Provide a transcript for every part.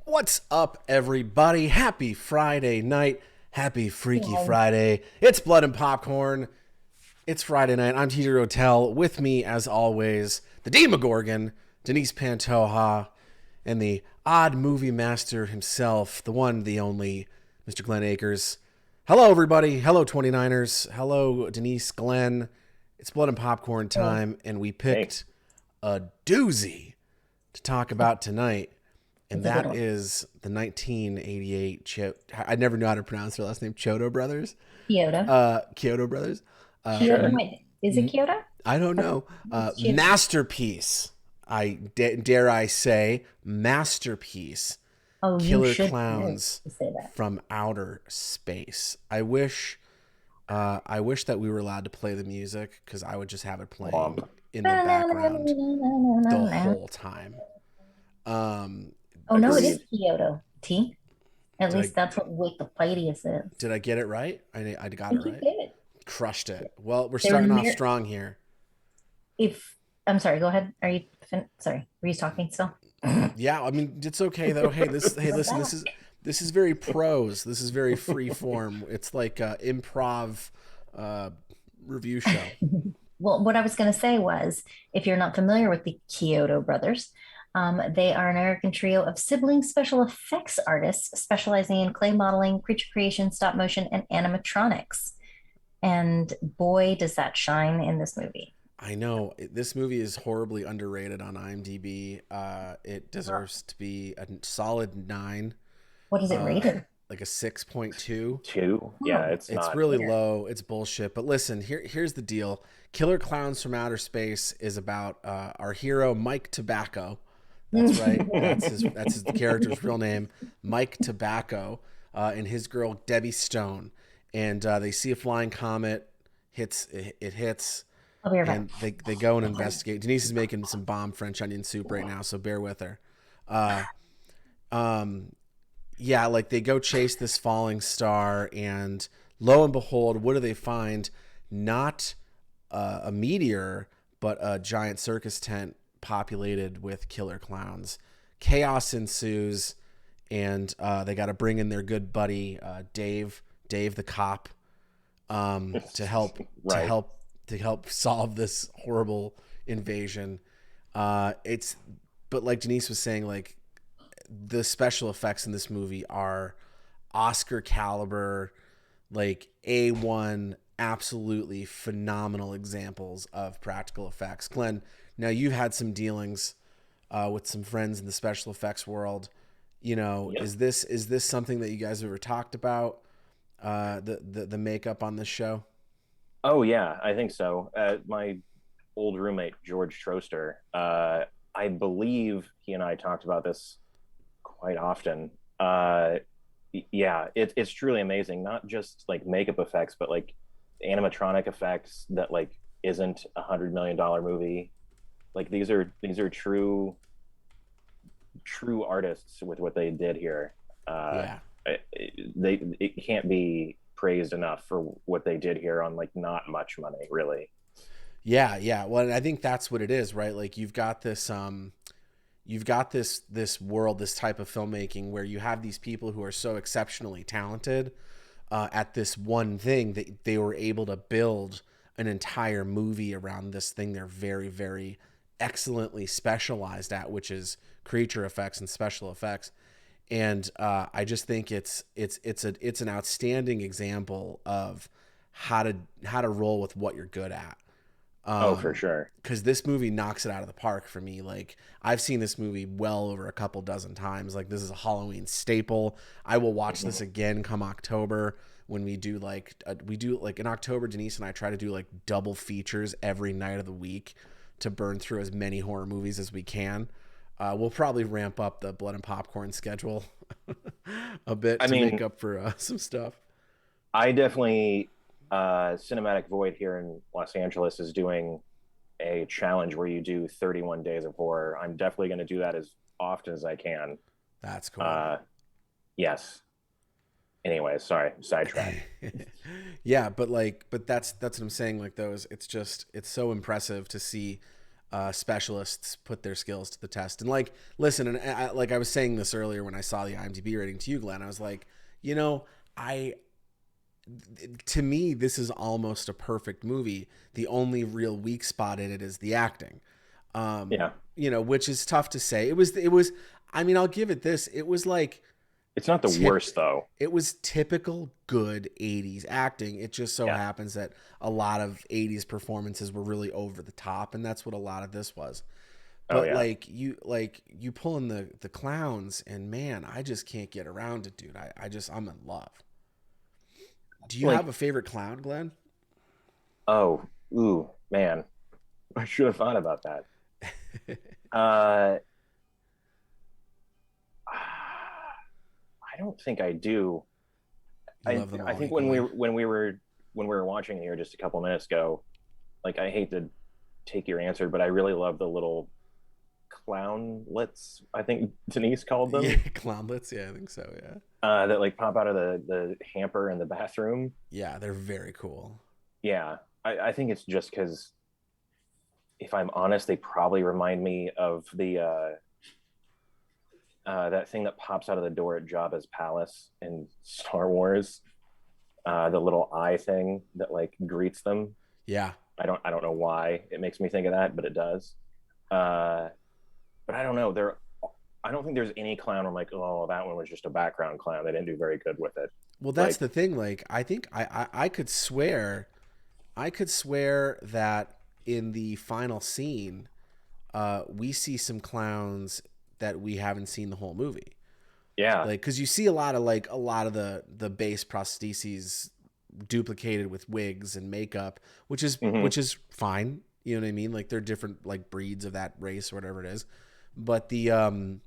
What's up, everybody? Happy Friday night. Happy Freaky Yeah. Friday. It's Blood and Popcorn. It's Friday night. I'm TJ Rotell. With me, as always, the Demogorgon, Denise Pantoja, and the odd movie master himself, the one, the only, Mr. Glenn Akers. Hello, everybody. Hello, 29ers. Hello, Denise, Glenn. It's Blood and Popcorn Hey, time, and we Hey, picked a doozy to talk about tonight, and it's a good that one. is the 1988 I never knew how to pronounce their last name. Kyoto Brothers. Kyoto. Kyoto Brothers. Kyoto. sure. Wait, is it Kyoto? I don't I know. it's Kyoto. Masterpiece. Dare I say masterpiece. Oh, you Killer should know Clowns to say that. from Outer Space. I wish that we were allowed to play the music because I would just have it playing Womp. in the background the whole time. Oh no, it is Agreed. Kyoto. T. At Did I least that's what Wikipedia says. did I get it right? I I got it think you right. did. Crushed it. Well, we're They're starting off near. strong here. If I'm sorry, go ahead. Are you sorry? Were you talking still? Yeah, I mean it's okay though. Hey, listen, this is very prose. This is very free form. It's like a improv uh, review show. Well, what I was going to say was, if you're not familiar with the Kyoto brothers, they are an American trio of sibling special effects artists specializing in clay modeling, creature creation, stop motion, and animatronics. And boy, does that shine in this movie. I know this movie is horribly underrated on IMDb. It deserves to be a solid 9, What is it uh, rated? like a 6.2. Two. Yeah, Oh, it's It's not. really dear. low. It's bullshit. But listen, here's the deal. Killer Clowns from Outer Space is about our hero Mike Tobacco. That's right. That's his character's real name, Mike Tobacco, and his girl Debbie Stone. And they see a flying comet. It hits, I'll be right back. and they go and investigate. Denise is making some bomb French onion soup right now, so bear with her. Uh, um, yeah, like they go chase this falling star, and lo and behold, what do they find? Not a meteor, but a giant circus tent populated with killer clowns. Chaos ensues, and they got to bring in their good buddy Dave the cop, to help to Right. help to help solve this horrible invasion. It's but like Denise was saying, like the special effects in this movie are Oscar caliber, like A1, absolutely phenomenal examples of practical effects. Glenn, now you've had some dealings with some friends in the special effects world. Yep. Is this something that you guys have ever talked about? The makeup on this show. Oh yeah, I think so. My old roommate George Troster. I believe he and I talked about this quite often. Yeah, it's truly amazing. Not just like makeup effects, but like animatronic effects that like isn't $100 million movie. Like these are true artists with what they did here. Uh, Yeah. it can't be praised enough for what they did here on like not much money, really. Yeah, yeah. Well, I think that's what it is, right? Like you've got this world, this type of filmmaking where you have these people who are so exceptionally talented at this one thing that they were able to build an entire movie around this thing they're very, very excellently specialized at, which is creature effects and special effects. And I just think it's an outstanding example of how to roll with what you're good at. Oh, for sure. Because this movie knocks it out of the park for me. Like I've seen this movie well over a couple dozen times. Like this is a Halloween staple. I will watch this again come October when we do like in October. Denise and I try to do like double features every night of the week to burn through as many horror movies as we can. We'll probably ramp up the blood and popcorn schedule a bit I to make mean, up for some stuff. I definitely Cinematic Void here in Los Angeles is doing a challenge where you do 31 days of horror. I'm definitely going to do that as often as I can. That's cool. Uh, yes. Anyway, sorry, sidetrack. Yeah, but that's what I'm saying. Like those, it's so impressive to see specialists put their skills to the test. And like, listen, and like I was saying this earlier when I saw the IMDb rating to you, Glenn, I was like, you know, to me, this is almost a perfect movie. The only real weak spot in it is the acting. Yeah. You know, which is tough to say. I mean, I'll give it this. It was like, it's not the worst though. It was typical good 80s acting. It just so happens that a lot of 80s performances were really over the top, and that's what a lot of this was. But like you pull in the clowns, and man, I just can't get around it, dude. I'm in love. Do you have a favorite clown, Glenn? Oh, ooh, man. I should have thought about that. I don't think I do. I think when we were watching here just a couple minutes ago, like, I hate to take your answer, but I really love the little clownlets, I think Denise called them. Yeah, clownlets. Yeah, I think so. Yeah. That like pop out of the hamper in the bathroom. Yeah, they're very cool. Yeah, I think it's just because, if I'm honest, they probably remind me of the that thing that pops out of the door at Jabba's palace in Star Wars. The little eye thing that like greets them. Yeah. I don't know why it makes me think of that, but it does. But I don't know. I don't think there's any clown where I'm like, oh, that one was just a background clown. They didn't do very good with it. Well, that's the thing. Like, I think I could swear that in the final scene, we see some clowns that we haven't seen the whole movie. Yeah. Like, because you see a lot of the base prostheses duplicated with wigs and makeup, which is fine. You know what I mean? Like, they're different like breeds of that race or whatever it is. But the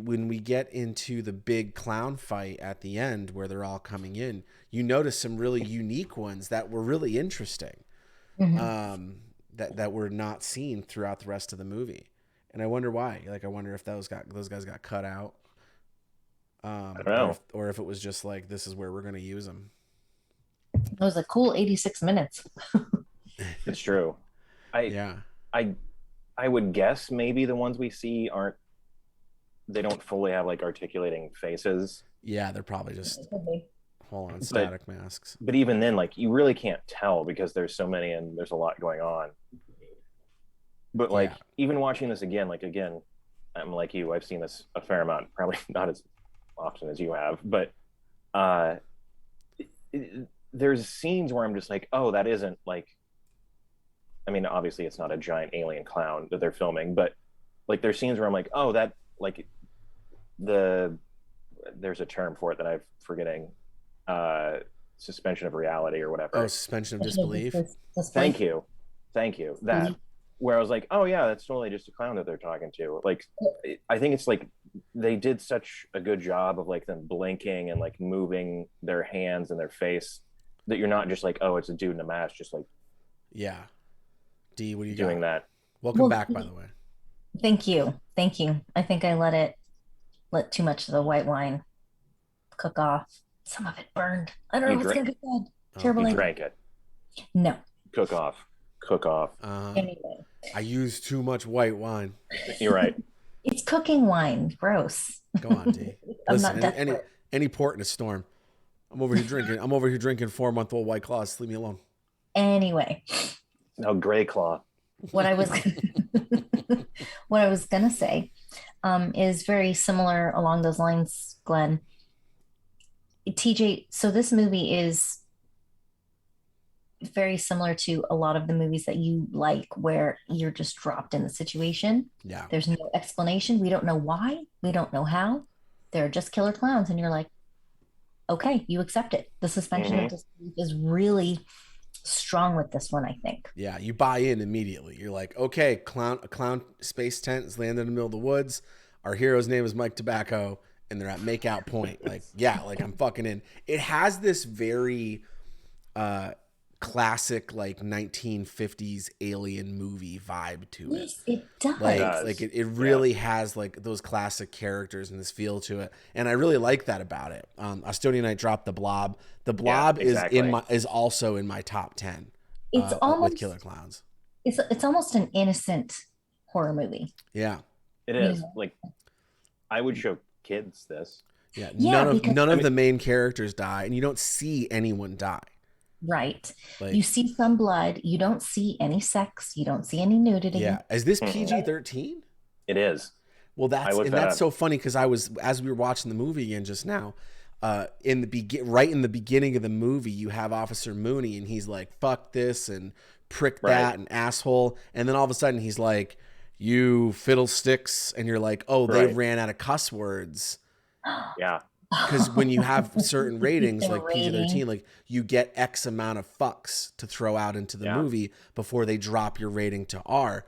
when we get into the big clown fight at the end where they're all coming in, you notice some really unique ones that were really interesting. That were not seen throughout the rest of the movie. And I wonder why. Like, I wonder if those guys got cut out. I don't know. Or if it was just like, this is where we're going to use them. It was a cool 86 minutes. It's true. I would guess maybe the ones we see they don't fully have like articulating faces. Yeah, they're probably just static masks. But even then, like, you really can't tell because there's so many and there's a lot going on. But like, even watching this again, I'm like you, I've seen this a fair amount, probably not as often as you have, but there's scenes where I'm just like, oh, that isn't like, I mean, obviously it's not a giant alien clown that they're filming, but like, there's scenes where I'm like, oh, that, like, there's a term for it that I'm forgetting, suspension of reality or whatever. Oh, suspension of disbelief. Thank you. That, where I was like, oh yeah, that's totally just a clown that they're talking to. Like, I think it's like they did such a good job of like them blinking and like moving their hands and their face that you're not just like, oh, it's a dude in a mask, just like, yeah. D, what are you doing that? Welcome back, by the way. Thank you. I think I let too much of the white wine cook off. Some of it burned. I don't know what's gonna be good. Terrible. You drank it. No. Cook off. Anyway. I use too much white wine. You're right. It's cooking wine. Gross. Go on, D. Listen, any port in a storm. I'm over here drinking 4-month-old White Claws. Leave me alone. Anyway. No, Gray Claw. What I was gonna say is very similar along those lines, Glenn. TJ, so this movie is very similar to a lot of the movies that you like, where you're just dropped in the situation. Yeah. There's no explanation. We don't know why. We don't know how. They're just killer clowns. And you're like, okay, you accept it. The suspension of disbelief is really strong with this one, I think. Yeah, you buy in immediately. You're like, okay, a clown space tent is landed in the middle of the woods. Our hero's name is Mike Tobacco, and they're at Makeout Point. Like, yeah, like, I'm fucking in. It has this very classic, like, 1950s alien movie vibe to it. Yes, it does. Like it really has like those classic characters and this feel to it, and I really like that about it. Estonianite dropped The Blob. The Blob is also in my top 10. It's almost with Killer Clowns. it's almost an innocent horror movie. Yeah. It You is. know? Like, I would show kids this. Yeah. Yeah, None of because none I of mean, the main characters die, and you don't see anyone die. right. You Like, see some blood, you don't see any sex, you don't see any nudity. yeah. Is this mm-mm, PG-13? it is. Well, I looked that that's up. so funny because I was as we were watching the movie again just now, right in the beginning of the movie, you have Officer Mooney and he's like, "Fuck this" and "prick Right. that" and "asshole," and then all of a sudden he's like, "You fiddlesticks," and you're like, "Oh, they Right. ran out of cuss words." Yeah. Because when you have certain ratings The like PG-13, rating. like you get X amount of fucks to throw out into the Yeah. movie before they drop your rating to R.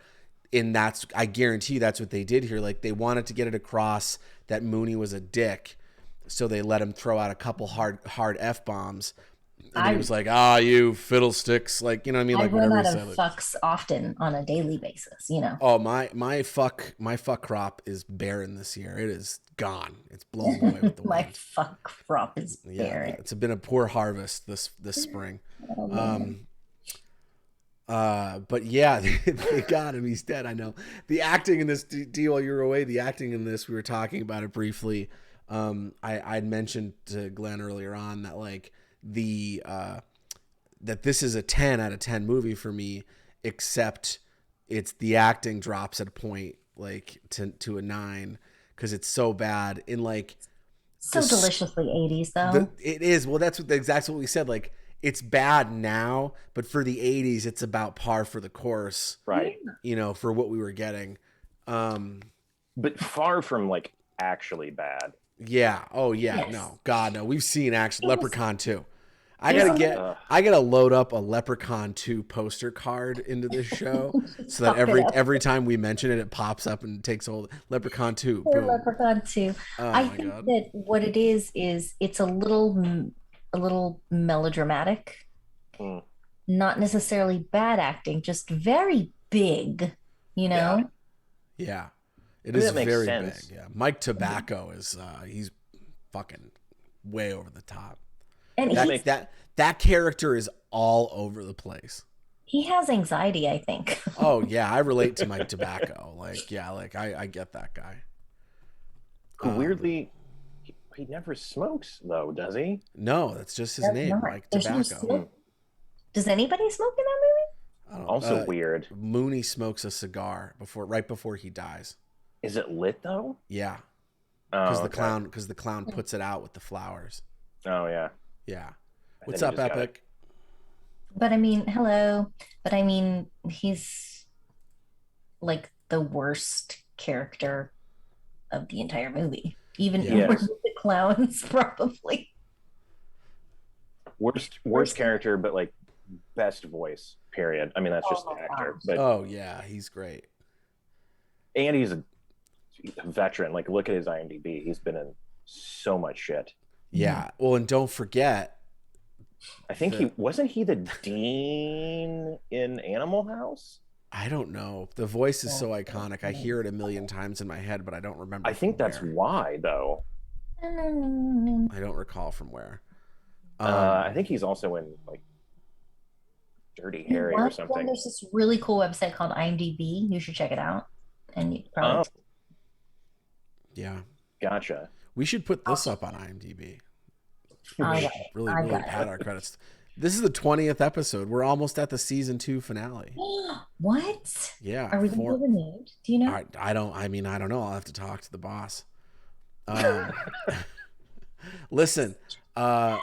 And that's, I guarantee that's what they did here. Like they wanted to get it across that Mooney was a dick, so they let him throw out a couple hard F bombs, and then he I was like, "Ah, you fiddlesticks!" Like, you know what I mean? I Like run whatever he out of said. Like, fucks often on a daily basis, you know. oh, my fuck crop is barren this year. It is gone. It's blown away with the My wind. fuck crop is Yeah, barren. it's been a poor harvest this spring. Oh, man. But yeah, they got him. He's dead. I know. The acting in this deal while you were away, the acting in this, we were talking about it briefly. I'd mentioned to Glenn earlier on that like that this is a 10 out of 10 movie for me, except it's the acting drops at a point like to a 9 because it's so bad in like So the deliciously 80s though. it is. Well, that's exactly what we said. Like it's bad now, but for the 80s, it's about par for the course, Right. you know, for what we were getting. But far from like actually bad. Yeah. Oh yeah. Yes. No, God, no. We've seen actually It was- Leprechaun 2. Ugh. I gotta load up a Leprechaun 2 poster card into this show so that Fuck it up. every time we mention it, it pops up and takes hold. Leprechaun 2. Poor Boom. Leprechaun too. Oh I my think God. that what it is it's a little melodramatic, Mm. not necessarily bad acting, just very big, you Yeah. know? Yeah. It mean, is that makes very sense. big. Yeah. Mike Tobacco is he's fucking way over the top. And That he, makes- That character is all over the place. he has anxiety, I think. Oh yeah, I relate to Mike Tobacco. Like yeah, like I get that guy. Weirdly, he never smokes though, does he? No, that's just his Does name, not. Mike There's no Tobacco. smoke. Does anybody smoke in that movie? I don't- Also weird. Mooney smokes a cigar right before he dies. Is it lit though? Yeah, Oh, because the clown puts it out with the flowers. Oh yeah. Yeah. And What's then up, he just got Epic? But I mean, hello. But I mean, he's like the worst character of the entire movie. Even Yeah. worse than the clowns, probably. Worst character, but like best voice. Period. I mean, that's just Oh the my actor, gosh. but Oh yeah, he's great. and he's a veteran. Like, look at his IMDb. He's been in so much shit. Yeah. Well, and don't forget, I think he wasn't he the dean in Animal House. I don't know. The voice is so iconic. I hear it a million times in my head, but I don't remember. I think from that's where. why, though. I don't recall from where. I think he's also in like Dirty Harry or Well, something. there's this really cool website called IMDb. You should check it out. And you probably Oh, Yeah. gotcha. We should put this up on IMDb. I got Really, I really got pat our credits. This is the 20th episode. We're almost at the season 2 finale. What? Yeah. Are we going to be renewed? Do you know? I don't know. I'll have to talk to the boss. Listen, of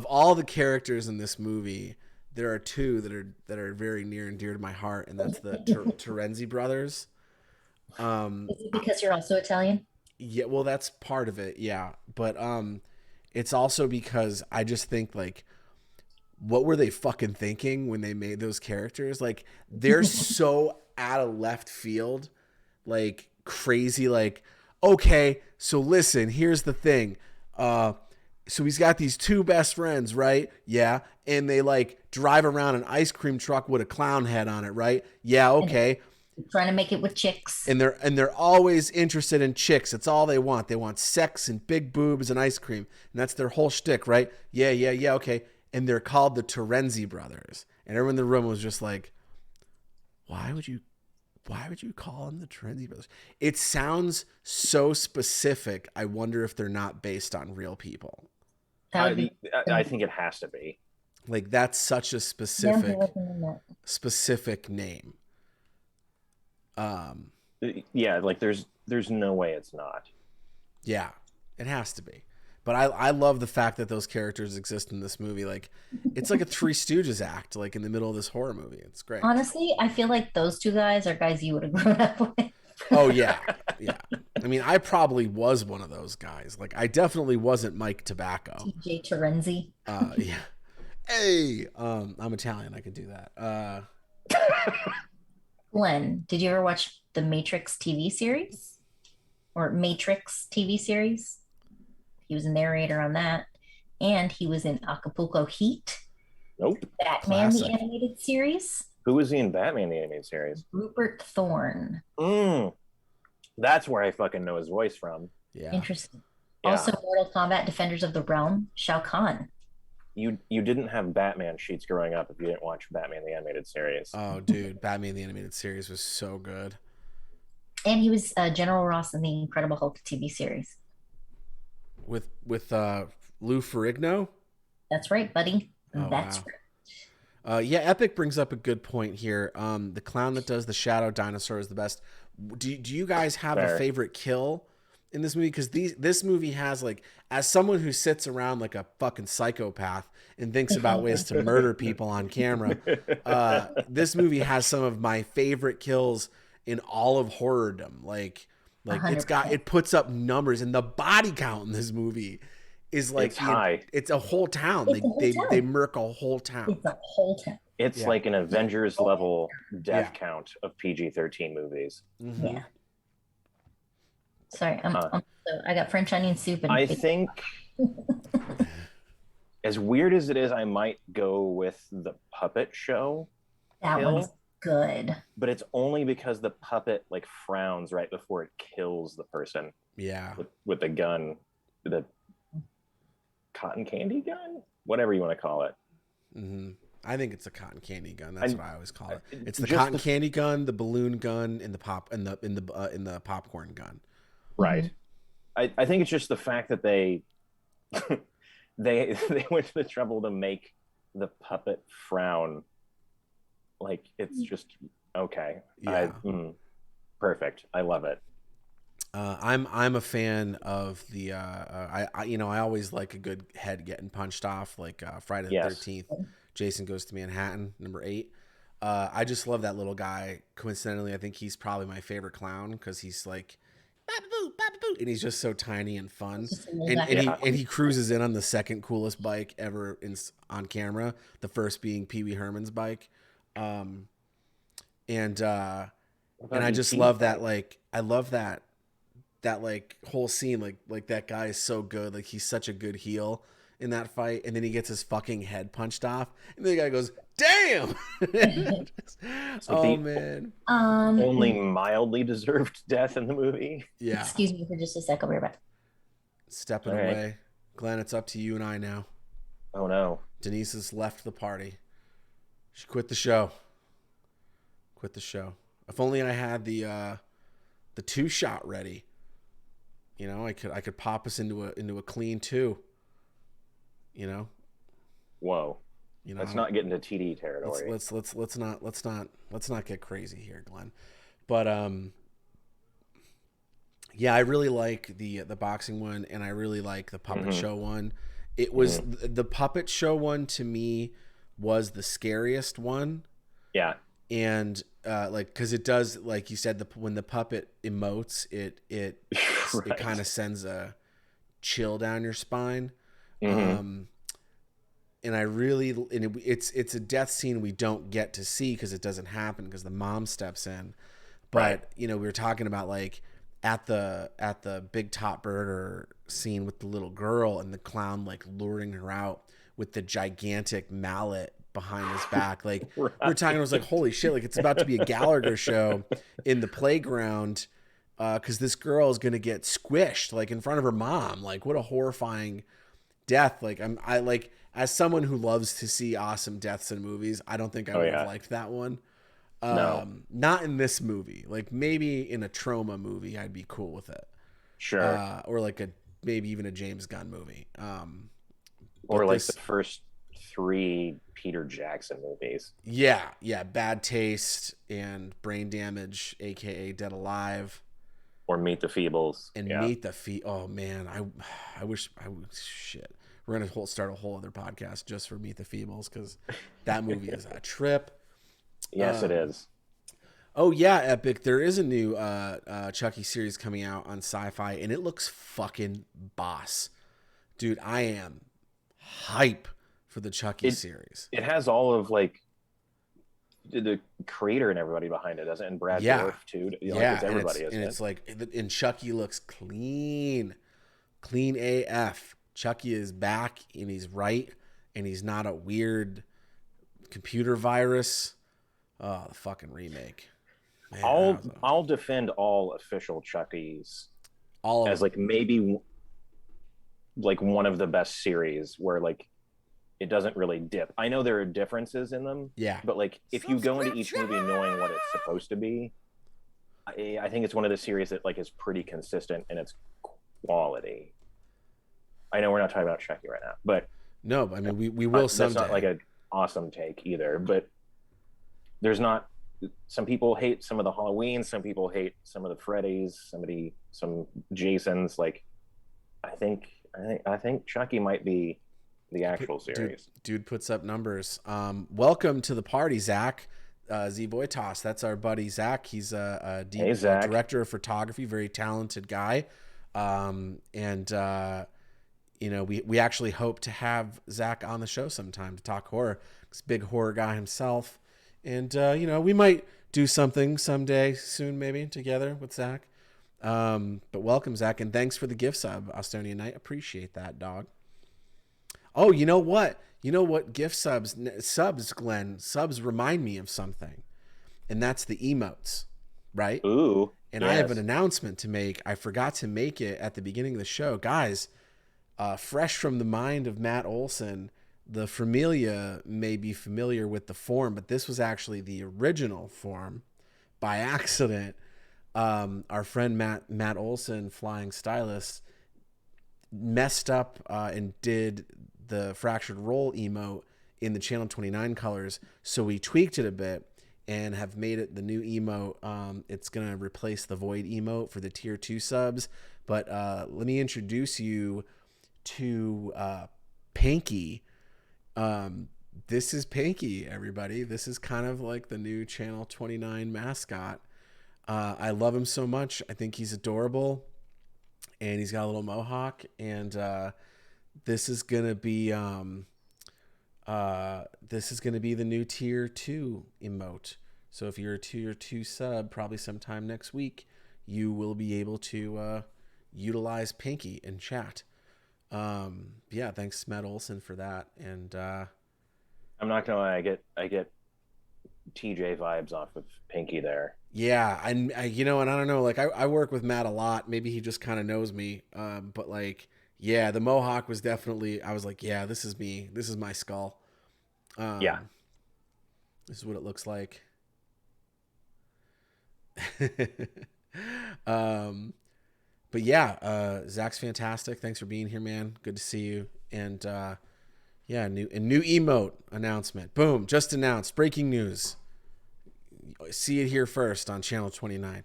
all the characters in this movie, there are two that are very near and dear to my heart, and that's the Terenzi brothers. Is it because you're also Italian? Yeah, well, that's part of it, yeah. But it's also because I just think like, what were they fucking thinking when they made those characters? Like, they're so out of left field, like crazy. Like, okay, so listen, here's the thing. So he's got these two best friends, right? Yeah, and they like drive around an ice cream truck with a clown head on it, right? Yeah, okay. Trying to make it with chicks. And they're always interested in chicks. It's all they want. They want sex and big boobs and ice cream. And that's their whole shtick, right? Yeah, okay. And they're called the Terenzi brothers. And everyone in the room was just like, why would you call them the Terenzi brothers? It sounds so specific. I wonder if they're not based on real people. I think it has to be. Like that's such a specific name. Yeah, like there's no way it's not. Yeah, it has to be. But I love the fact that those characters exist in this movie. Like, it's like a Three Stooges act, like in the middle of this horror movie. It's great. Honestly, I feel like those two guys are guys you would have grown up with. Oh yeah, yeah. I mean, I probably was one of those guys. Like, I definitely wasn't Mike Tobacco. TJ Terenzi. Yeah. Hey, I'm Italian. I can do that. Glenn, did you ever watch the Matrix TV series or Matrix TV series? He was a narrator on that, and he was in Acapulco Heat. Nope. Batman Classic. the animated series. Who was he in Batman the animated series? Rupert Thorne. That's where I fucking know his voice from. Yeah. Interesting. Yeah. Also, Mortal Kombat Defenders of the Realm, Shao Kahn. You didn't have Batman sheets growing up if you didn't watch Batman the animated series. Oh, dude, Batman the animated series was so good. And he was General Ross in the Incredible Hulk TV series. With Lou Ferrigno. That's right, buddy. Oh, That's wow. right. Yeah, Epic brings up a good point here. The clown that does the shadow dinosaur is the best. Do you guys have a favorite kill in this movie? Because this movie has, like, as someone who sits around like a fucking psychopath and thinks about ways to murder people on camera, this movie has some of my favorite kills in all of horrordom. Like 100%. it puts up numbers, and the body count in this movie is like It's high. It's a whole town. It's a whole town. They murk a whole town. It's a whole town. It's Yeah. like an Avengers level death Yeah. count of PG-13 movies. Mm-hmm. Yeah. Sorry, I got French onion soup and I think, as weird as it is, I might go with the puppet show. that kill. one's good. But it's only because the puppet like frowns right before it kills the person Yeah. with the gun, the cotton candy gun, whatever you want to call it. Mm-hmm. I think it's a cotton candy gun. That's what I always call it. It's the just cotton candy gun, the balloon gun, and the the popcorn gun. Right. I think it's just the fact that they they went to the trouble to make the puppet frown. Like, it's just okay. Yeah. Perfect. I love it. I'm a fan of the I always like a good head getting punched off, like Friday the 13th. Jason Goes to Manhattan, number 8. I just love that little guy. Coincidentally, I think he's probably my favorite clown because he's like, "Baba-boo, baba-boo," and he's just so tiny and fun. And he cruises in on the second coolest bike ever on camera. The first being Pee Wee Herman's bike. And I just love that. Like, I love that like whole scene. Like that guy is so good. Like, he's such a good heel in that fight, and then he gets his fucking head punched off, and the guy goes, "Damn!" Man. Only mildly deserved death in the movie. Yeah. Excuse me for just a sec. I'll be right back. Stepping away. Glenn, it's up to you and I now. Oh no. Denise has left the party. She quit the show. If only I had the 2-shot ready. You know, I could pop us into a clean 2. You know. Whoa. You know, let's not get into TD territory. Let's not get crazy here, Glenn. But yeah, I really like the boxing one, and I really like the puppet show one. It was the puppet show one, to me, was the scariest one. Yeah. And like, because it does, like you said, when the puppet emotes, it Right. kind of sends a chill down your spine. And it's a death scene we don't get to see because it doesn't happen because the mom steps in. But Right. you know, we were talking about, like, at the Big Top Burger scene with the little girl and the clown, like, luring her out with the gigantic mallet behind his back. Like, Right. we were talking, I was like, holy shit, like, it's about to be a Gallagher show in the playground because this girl is gonna get squished, like, in front of her mom. Like, what a horrifying death. Like, I like, as someone who loves to see awesome deaths in movies, I don't think I would have liked that one. No. Not in this movie. Like maybe in a trauma movie, I'd be cool with it. Sure. Or like maybe even a James Gunn movie. Or But like the this, first three Peter Jackson movies. yeah, Bad Taste and Brain Damage, aka Dead Alive, Or Meet the Feebles. and Yeah. Meet the Feet. Oh man, I wish I would. Shit, we're gonna start a whole other podcast just for Meet the Feebles because that movie is a trip. Yes, it is. Oh yeah, Epic. There is a new Chucky series coming out on Sci-Fi, and it looks fucking boss, dude. I am hype for the Chucky series. It has all of like the creator and everybody behind it, doesn't it? And Brad Yeah, Dourif too. Like, yeah, it's everybody, and isn't it's it? like, and Chucky looks clean AF. Chucky is back, and he's right, and he's not a weird computer virus. Oh, the fucking remake. Man, I'll defend all official Chucky's all as of like maybe like one of the best series where like it doesn't really dip. I know there are differences in them, yeah. but like if you go into each movie knowing what it's supposed to be, I think it's one of the series that like is pretty consistent in its quality. I know we're not talking about Chucky right now, but No, I mean we will someday. That's not like an awesome take either, but there's not. Some people hate some of the Halloween, some people hate some of the Freddy's, some Jasons. Like, I think Chucky might be the actual series. Dude puts up numbers. Welcome to the party, Zach. Z Boy Toss. That's our buddy Zach. He's a director of photography, very talented guy. You know, we actually hope to have Zach on the show sometime to talk horror. He's a big horror guy himself. And, you know, we might do something someday soon, maybe together with Zach. But welcome, Zach. And thanks for the gift sub, Austonian Knight. Appreciate that, dog. Oh, you know what? Gift subs, Glenn, subs remind me of something. And that's the emotes, right? Ooh. And yes. I have an announcement to make. I forgot to make it at the beginning of the show. Guys, fresh from the mind of Matt Olson, the Familia may be familiar with the form, but this was actually the original form by accident. Our friend Matt Olson, Flying Stylist, messed up and did the Fractured Roll emote in the Channel 29 colors. So we tweaked it a bit and have made it the new emote. It's going to replace the Void emote for the tier 2 subs. But let me introduce you to Pinky. This is Pinky, everybody. This is kind of like the new Channel 29 mascot. I love him so much. I think he's adorable, and he's got a little mohawk. And this is gonna be the new tier 2 emote. So if you're a tier 2 sub, probably sometime next week, you will be able to utilize Pinky in chat. Yeah, thanks Matt Olson for that. And I'm not gonna lie, I get TJ vibes off of Pinky there. Yeah, and I and I don't know, like I work with Matt a lot. Maybe he just kind of knows me. But like, yeah, the mohawk was definitely. I was like, yeah, this is me. This is my skull. Yeah, this is what it looks like. But yeah, Zach's fantastic. Thanks for being here, man. Good to see you. And yeah, new emote announcement. Boom, just announced. Breaking news. See it here first on Channel 29.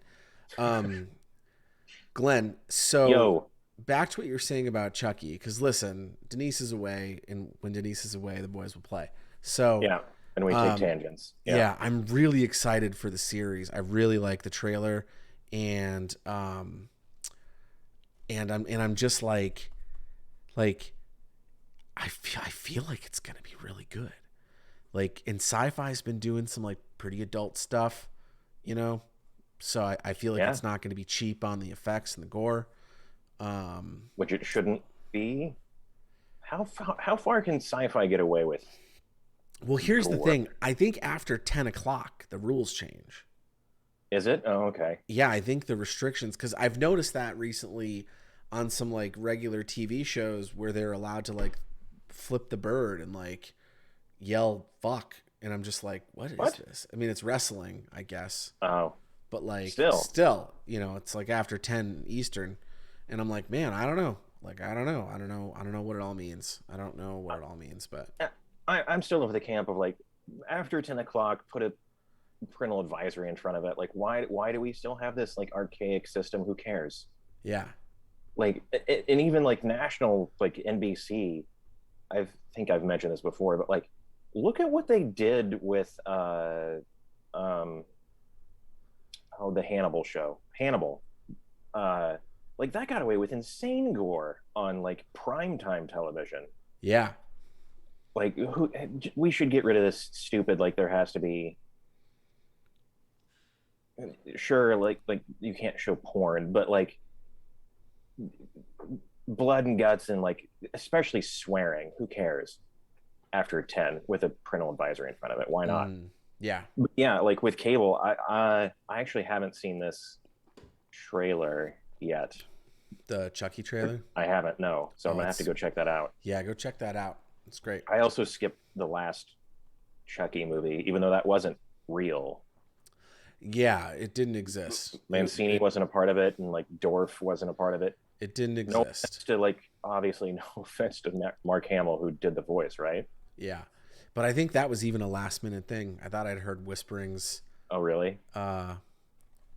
Glenn, so back to what you were saying about Chucky, because listen, Denise is away, and when Denise is away, the boys will play. So yeah, and we take tangents. Yeah, I'm really excited for the series. I really like the trailer, and I'm just like I feel like it's gonna be really good. Like, and Sci-Fi's been doing some like pretty adult stuff, so I feel like it's not going to be cheap on the effects and the gore, which it shouldn't be. How far can Sci-Fi get away with? Well, here's the thing. I think after 10 o'clock, the rules change. Is it? Oh, okay. Yeah, I think the restrictions, because I've noticed that recently on some like regular TV shows where they're allowed to like flip the bird and like yell fuck and I'm just like, what is What? this? I mean, it's wrestling, I guess, Oh, but like still, you know, it's like after 10 Eastern, and I'm like, man, I don't know. Like, I don't know what it all means. I don't know what it all means, but I'm still of the camp of like after 10 o'clock, put a parental advisory in front of it. Like, why do we still have this like archaic system? Who cares? yeah, Like, and even like national, like NBC, I think I've mentioned this before, but like, look at what they did with um, the Hannibal show, Hannibal. Uh, like that got away with insane gore on like primetime television. yeah, Like, we should get rid of this stupid. Like, there has to be, sure, like you can't show porn, but like blood and guts and like especially swearing. Who cares? After 10 with a parental advisory in front of it, why not? yeah. But yeah, like with cable, I actually haven't seen this trailer yet. The Chucky trailer. I haven't, no, so I'm gonna have it's to go check that out. Yeah, go check that out. It's great. I also skipped the last Chucky movie, even though that wasn't real. Yeah, it didn't exist. Mancini wasn't a part of it, and like Dorf wasn't a part of it. It didn't No offense exist. to like, obviously, no offense to Mark Hamill who did the voice, right? Yeah, but I think that was even a last minute thing. I thought I'd heard whisperings. Oh, really?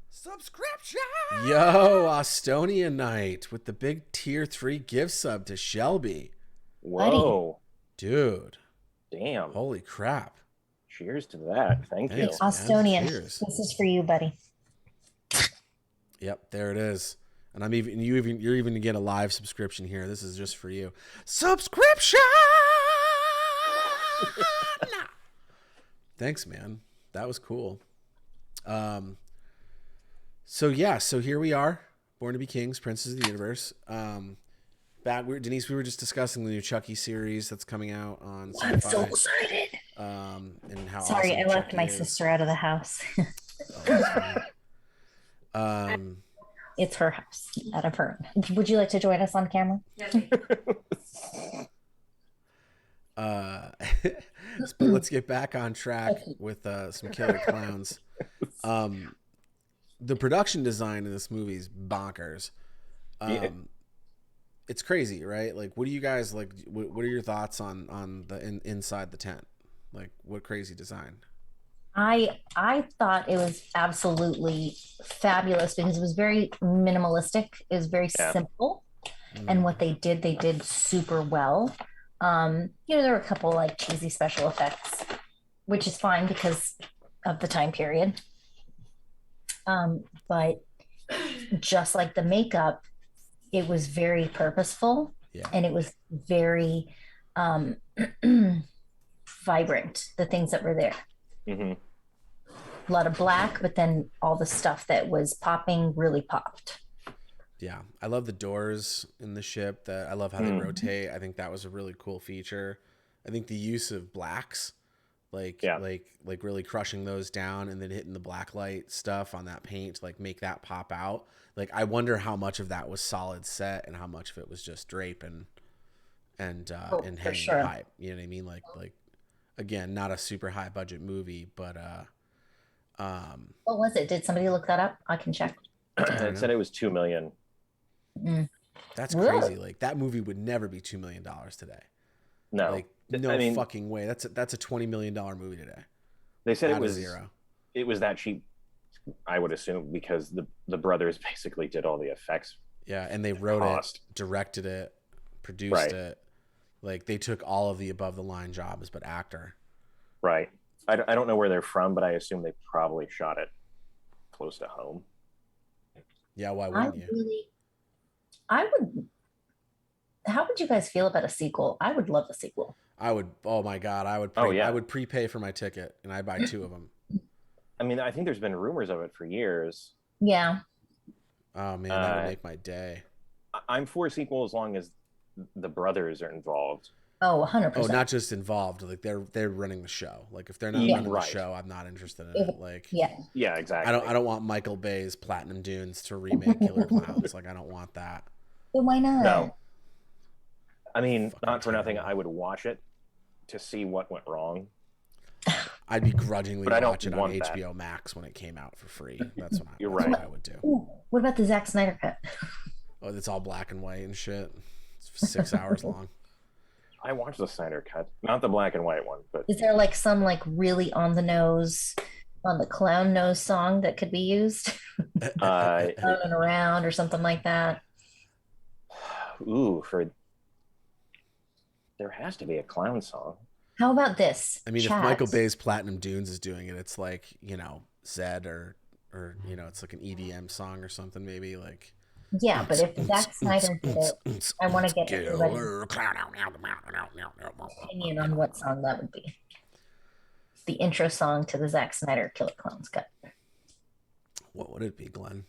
Subscription. Yo, Estonia night with the big tier 3 gift sub to Shelby. Whoa, dude! damn! Holy crap! Cheers to that. Thank you. Thanks, man. Estonian. Cheers. This is for you, buddy. Yep, there it is. And you're even to get a live subscription here. This is just for you. Subscription. Thanks, man. That was cool. So here we are, Born to be Kings, Princes of the Universe. Denise, we were just discussing the new Chucky series that's coming out on Sci-Fi. I'm so excited. And how Sorry, awesome I left Chucky my is. sister out of the house. It's her house, out of her. Would you like to join us on camera? But let's get back on track with some killer clowns. The production design in this movie is bonkers. It's crazy, right? Like, what do you guys like? What are your thoughts on the inside the tent? Like, what crazy design? I thought it was absolutely fabulous because it was very minimalistic. It was very simple, and what they did super well. There were a couple like cheesy special effects, which is fine because of the time period. But just like the makeup, it was very purposeful, and it was very vibrant. The things that were there. Mm-hmm. A lot of black, but then all the stuff that was popping really popped. Yeah, I love the doors in the ship. I love how they rotate. I think that was a really cool feature. I think the use of blacks, like really crushing those down and then hitting the black light stuff on that paint, like make that pop out. Like, I wonder how much of that was solid set and how much of it was just drape and hanging the pipe. You know what I mean? Like again, not a super high budget movie, but what was it? Did somebody look that up? I can check. It said it was $2 million. That's crazy. Like, that movie would never be $2 million today. No, like fucking way. That's a $20 million movie today. They said it was zero. It was that cheap, I would assume, because the brothers basically did all the effects. Yeah, and they wrote it, directed it, produced it. Like, they took all of the above the line jobs, but actor. Right. I don't know where they're from, but I assume they probably shot it close to home. Yeah, why wouldn't you? How would you guys feel about a sequel? I would love a sequel. I would. Oh my God, I would. I would prepay for my ticket, and I'd buy 2 of them. I mean, I think there's been rumors of it for years. Yeah. Oh man, that would make my day. I'm for a sequel as long as the brothers are involved. Oh, 100%. Oh, not just involved. Like, they're running the show. Like, if they're not running the show, I'm not interested in it. Like, yeah, exactly. I don't want Michael Bay's Platinum Dunes to remake Killer Clowns. Like, I don't want that. But why not? No. I mean, not for nothing, I would watch it to see what went wrong. I'd begrudgingly But I don't watch it on want that. HBO Max when it came out for free. That's what You're that's right. what I would do. Ooh, what about the Zack Snyder cut? Oh, it's all black and white and shit. It's 6 hours long. I watched the Snyder cut, not the black and white one, but Is there like some like really on the nose, on the clown nose song that could be used? Running around or something like that. ooh, there has to be a clown song. How about this? I mean, Chat. if Michael Bay's Platinum Dunes is doing it, it's like, Zed or it's like an EDM song or something maybe like. Yeah, but if Zack Snyder did it, I want to get everybody's opinion on what song that would be. The intro song to the Zack Snyder Killer Clowns cut. What would it be, Glenn?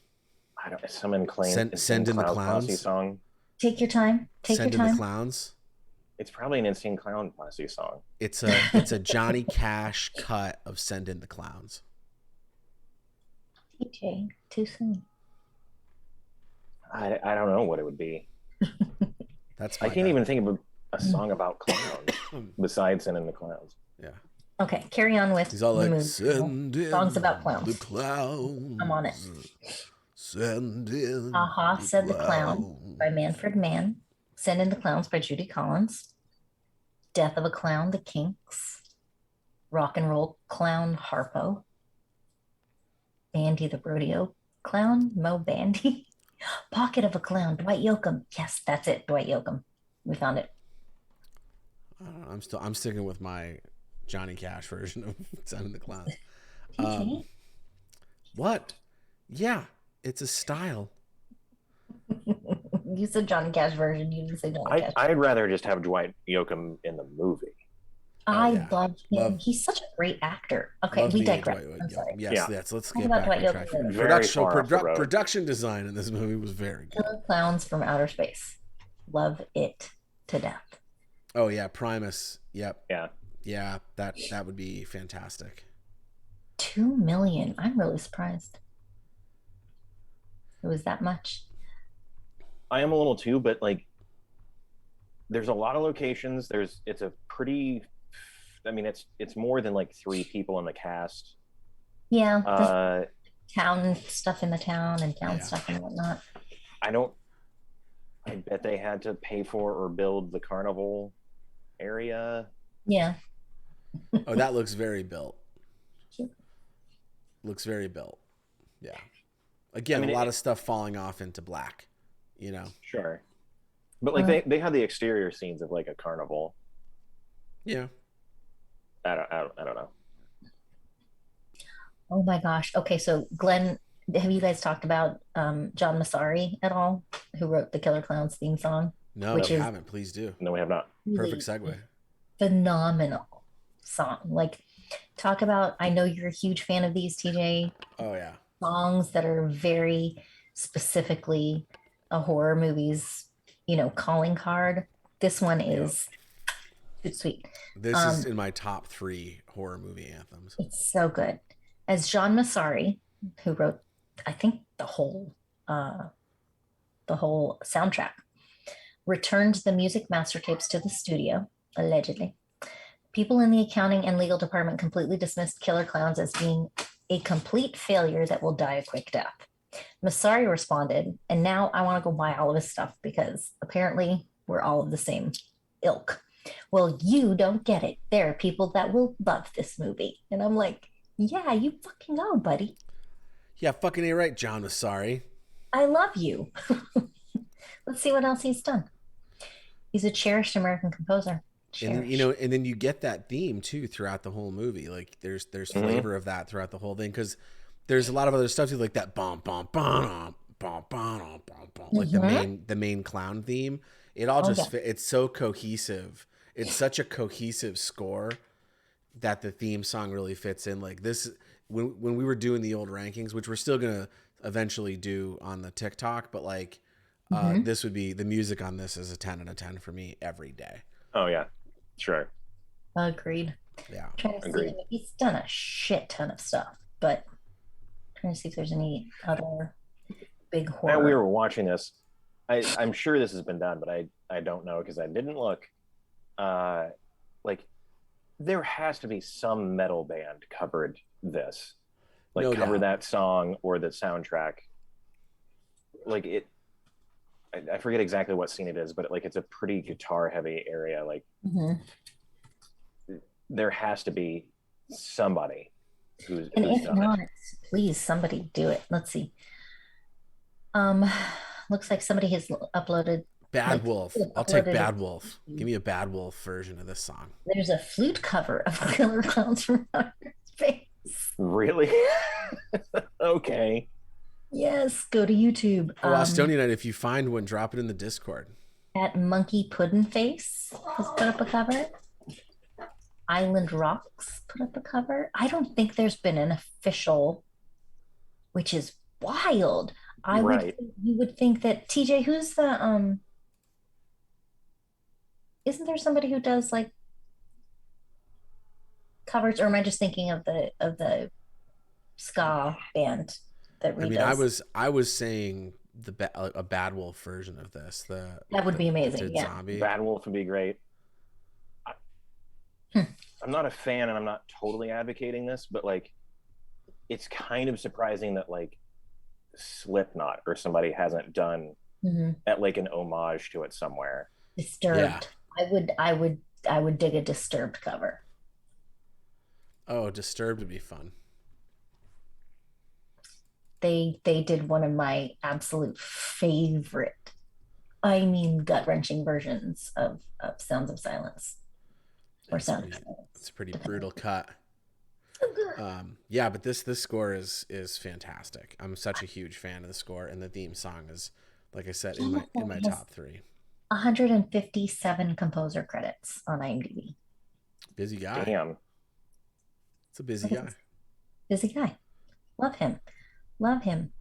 I don't. Someone claimed Send in the Clowns song. Take your time. Send in the Clowns. It's probably an Insane Clown Posse song. It's a Johnny Cash cut of Send in the Clowns. TJ, too soon. I don't know what it would be. I can't even think of a song about clowns besides Send in the Clowns. Yeah. Okay, carry on with He's all like, songs about clowns. The clowns. I'm on it. Send in Aha, Said the Clown clowns. by Manfred Mann. Send in the Clowns by Judy Collins. Death of a Clown, The Kinks. Rock and Roll Clown, Harpo. Bandy the Rodeo Clown, Mo Bandy. Pocket of a Clown, Dwight Yoakam. Yes, that's it, Dwight Yoakam. We found it. I'm sticking with my Johnny Cash version of Send in the Clowns. What? Yeah, it's a style. You said Johnny Cash version. You didn't say Johnny Cash. I'd rather just have Dwight Yoakam in the movie. I love him. He's such a great actor. Okay, we digress. I'm sorry. Yes, let's get about back Dwight on track. Yoakam. Production design in this movie was very good. Killer Clowns from Outer Space. Love it to death. Oh yeah, Primus. Yep. Yeah. Yeah, that would be fantastic. 2 million. I'm really surprised. It was that much. I am a little too, but like, there's a lot of locations. It's a pretty. I mean, it's more than like 3 people in the cast. Yeah. Town stuff in the town and town stuff and whatnot. I bet they had to pay for or build the carnival area. Yeah. Oh, that looks very built. Looks very built. Yeah. Again, a lot of stuff falling off into black, Sure. But like they had the exterior scenes of like a carnival. Yeah. I don't know. Oh my gosh. Okay, so Glenn, have you guys talked about John Massari at all, who wrote the Killer Clowns theme song? No, we haven't. Please do. No, we have not. Perfect segue. Phenomenal song. Like, talk about, I know you're a huge fan of these, TJ. Oh yeah. Songs that are very specifically a horror movie's, calling card. This one is it's sweet. This is in my top 3 horror movie anthems. It's so good. As John Massari, who wrote, I think the whole soundtrack, returned the music master tapes to the studio, allegedly. People in the accounting and legal department completely dismissed Killer Clowns as being a complete failure that will die a quick death. Massari responded, and now I want to go buy all of his stuff because apparently we're all of the same ilk. Well, you don't get it. There are people that will love this movie. And I'm like, yeah, you fucking know, buddy. Yeah, fucking A right, John Massari. I love you. Let's see what else he's done. He's a cherished American composer. And and then you get that theme too throughout the whole movie. Like there's flavor of that throughout the whole thing because there's a lot of other stuff too, like that bum bum bum bum bum bum bum, like the main clown theme. It all it's so cohesive. It's such a cohesive score that the theme song really fits in. Like this, when we were doing the old rankings, which we're still gonna eventually do on the TikTok, but like this would be the music on this is a 10 out of 10 for me every day. Oh yeah, sure. Agreed. Yeah, agreed. He's done a shit ton of stuff, but trying to see if there's any other big horror. And we were watching this. I'm sure this has been done, but I don't know because I didn't look. Like there has to be some metal band covered this, like No cover doubt. that song or the soundtrack. Like it, I forget exactly what scene it is, but like it's a pretty guitar heavy area. Like Mhm. there has to be somebody And who's if done it. not, please somebody do it. Let's see. Um, looks like somebody has uploaded, Bad like Wolf. I'll take uploaded Bad Wolf. Give me a Bad Wolf version of this song. there's a flute cover of Killer Clowns from Outer Space. Really? Okay. Yes, go to YouTube. Oh, Astonia Night, if you find one, drop it in the Discord. At Monkey Puddin Face has put up a cover. Island Rocks put up a cover. I don't think there's been an official, which is wild. I would Right. you would think that TJ, who's the isn't there somebody who does like covers, or am I just thinking of the ska band that I mean, I redoes? was saying a Bad Wolf version of this. That would be That amazing. did Yeah. Zombie. Bad Wolf would be great. I, Hmm. I'm not a fan and I'm not totally advocating this, but like it's kind of surprising that like Slipknot or somebody hasn't done Mhm. at like an homage to it somewhere. Yeah. Disturbed. I would dig a Disturbed cover. Oh, Disturbed would be fun. They did one of my absolute favorite, I mean gut-wrenching versions of Sounds of Silence or It's Sound of pretty. Silence. It's a pretty Depending. brutal cut. Yeah, but this score is fantastic. I'm such a huge fan of the score, and the theme song is, like I said, in my It has top three. 157 composer credits on IMDb. Busy guy. Damn. It's a busy guy. Busy guy. Love him. Love him.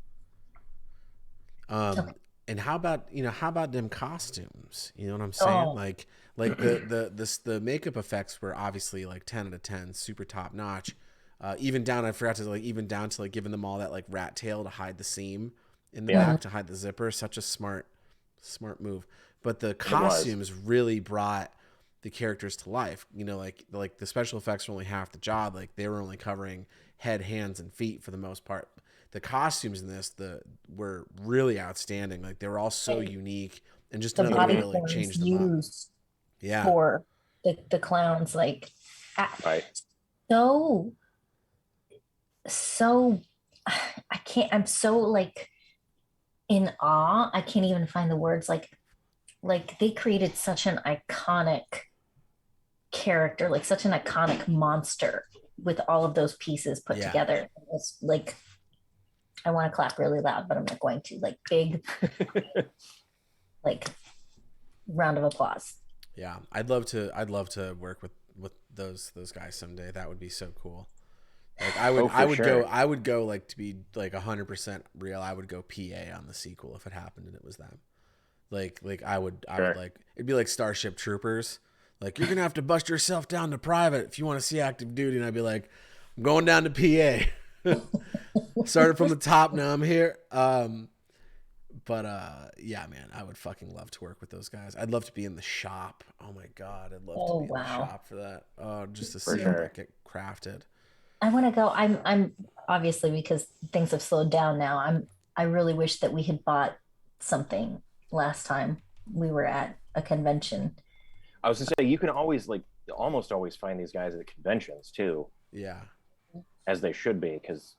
Okay. And how about them costumes? You know what I'm saying? Oh, Like the makeup effects were obviously like 10 out of 10, super top notch. Even down, I forgot to even down to like giving them all that like rat tail to hide the seam in the Yeah, back, to hide the zipper. Such a smart move. But the it was. costumes really brought the characters to life. You know, like the special effects were only half the job. Like they were only covering head, hands, and feet for the most part. The costumes in this were really outstanding. Like they were all so and unique, and just the another way body to like forms change them up. used Yeah, for the clowns, like Right. so so I can't, I'm so like in awe. I can't even find the words. Like they created such an iconic character, like such an iconic monster with all of those pieces put yeah, together. It's like I want to clap really loud, but I'm not going to. Like big, like round of applause. yeah. I'd love to work with those guys someday. That would be so cool. Like Oh, for sure. I would go like, to be like 100% real. I would go PA on the sequel if it happened and it was them. Like I would Sure. like, it'd be like Starship Troopers. Like, you're gonna have to bust yourself down to private if you want to see active duty. And I'd be like, I'm going down to PA. Started from the top, now I'm here. But yeah, man, I would fucking love to work with those guys. I'd love to be in the shop. Oh my god, I'd love to Oh be in the wow. shop for that. Oh, just to For see how sure. that get crafted. I want to go. I'm obviously, because things have slowed down now. I really wish that we had bought something last time we were at a convention. I was gonna say you can always like almost always find these guys at conventions too, Yeah, as they should be, because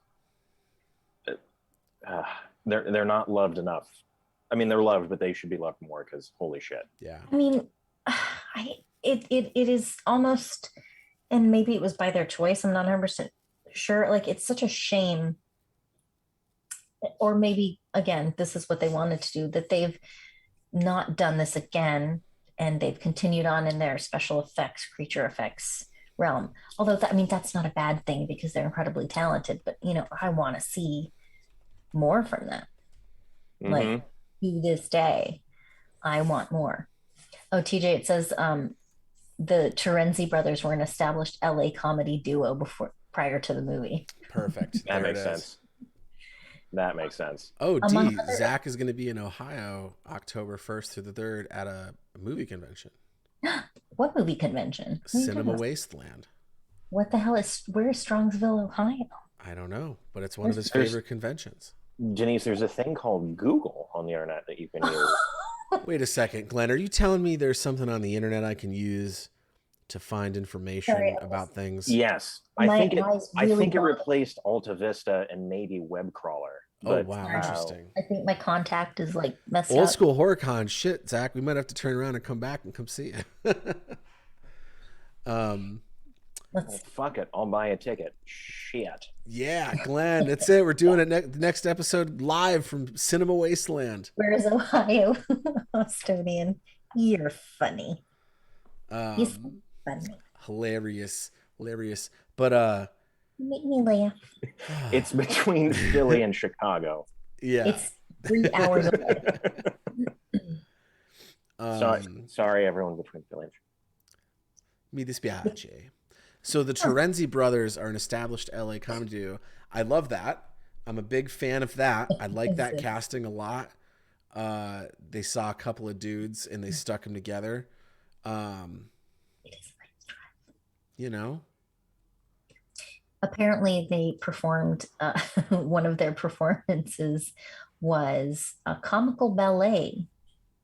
uh, they're not loved enough. I mean, they're loved, but they should be loved more. Because holy shit. yeah, I mean, it is almost, and maybe it was by their choice. I'm not 100% sure. Like it's such a shame, or maybe again, this is what they wanted to do, that they've not done this again, and they've continued on in their special effects, creature effects realm. Although I mean, that's not a bad thing because they're incredibly talented. But I want to see more from them. Like Mm-hmm. to this day, I want more. Oh, TJ, it says the Terenzi brothers were an established LA comedy duo before prior to the movie. perfect. That There it makes is. sense. That makes sense. Oh, Among D. other, Zach is going to be in Ohio October 1st through the 3rd at a movie convention. What movie convention? What are you talking Cinema about? Wasteland. What the hell where's Strongsville, Ohio? I don't know, but it's one of Where's his There's favorite conventions. Denise, there's a thing called Google on the internet that you can use. Wait a second, Glenn. Are you telling me there's something on the internet I can use to find Sorry, information about things? Yes, my eyes I really think it got. replaced Alta Vista and maybe web crawler. Oh, But wow. Sorry. Interesting. I think my contact is like messed Old up. school horror con. Shit, Zach. We might have to turn around and come back and come see you. Let's. fuck it, I'll buy a ticket. Shit. Yeah, Glenn. That's it. We're doing it the next episode live from Cinema Wasteland. Where is Ohio? Estonian. You're funny. You're so funny. Hilarious. But You make me laugh. It's between Philly and Chicago. yeah. It's 3 hours away. Sorry, everyone between Philly and Chicago. Mi dispiace. So the Terenzi brothers are an established LA comedy duo. I love that. I'm a big fan of that. I like that casting a lot. They saw a couple of dudes and they stuck them together. You know? Apparently, they performed, one of their performances was a comical ballet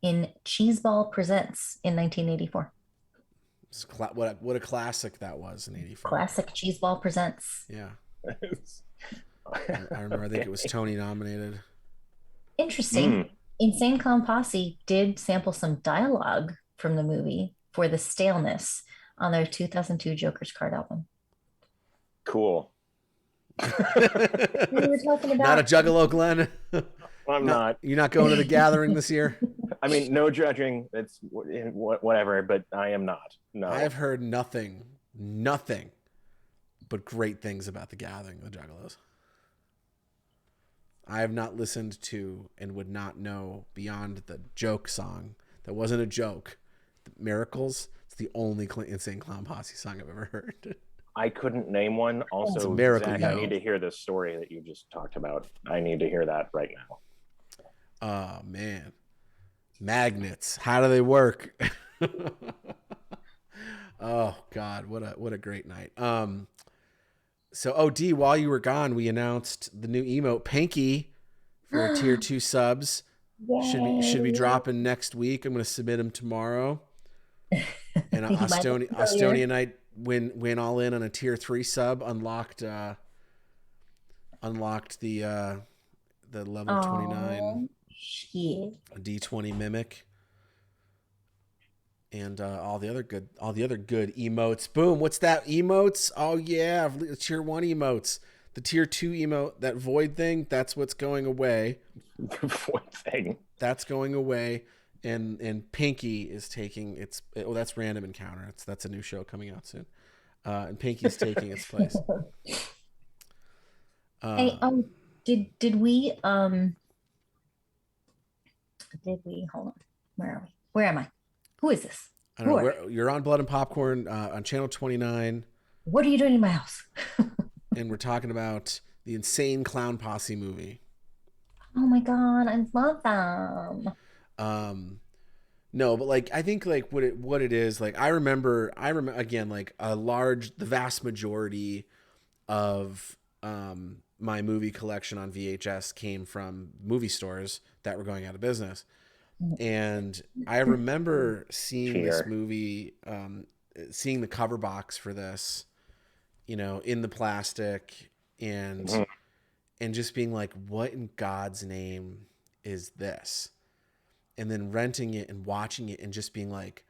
in Cheeseball Presents in 1984. What a classic that was in '84. Classic Cheeseball Presents. Yeah. I remember. I think it was Tony nominated. Interesting. Insane Clown Posse did sample some dialogue from the movie for the staleness on their 2002 Joker's Card album. Cool. We were talking about Not a juggalo, Glenn. I'm not. You're not going to the gathering this year? I mean, no judging. It's whatever, but I am not. No. I have heard nothing but great things about the gathering of the Juggalos. I have not listened to and would not know beyond the joke song that wasn't a joke. Miracles. It's the only Insane Clown Posse song I've ever heard. I couldn't name one. Also, It's a miracle, Zach, yo. I need to hear this story that you just talked about. I need to hear that right now. Oh man, magnets. How do they work? Oh God, what a great night. So D, while you were gone, we announced the new emote Panky for tier 2 subs. Should be dropping next week. I'm going to submit them tomorrow. And Estonia Night went all in on a tier 3 sub, unlocked the level 29 shit. D20 mimic. And all the other good emotes. Boom! What's that? Emotes? Oh yeah, tier 1 emotes. The tier 2 emote, that void thing, that's what's going away. Void thing. That's going away. And Pinky is taking that's Random Encounter. That's a new show coming out soon. And Pinky's taking its place. Hey, did we hold on? Where are we? Where am I? Who is this? I don't know. You're on Blood and Popcorn on channel 29. What are you doing in my house? And we're talking about the Insane Clown Posse movie. Oh my God, I love them. No, but like I think like what it is, like I remember again, like the vast majority of my movie collection on VHS came from movie stores that were going out of business. And I remember seeing this movie, seeing the cover box for this, in the plastic and just being like, what in God's name is this? And then renting it and watching it and just being like,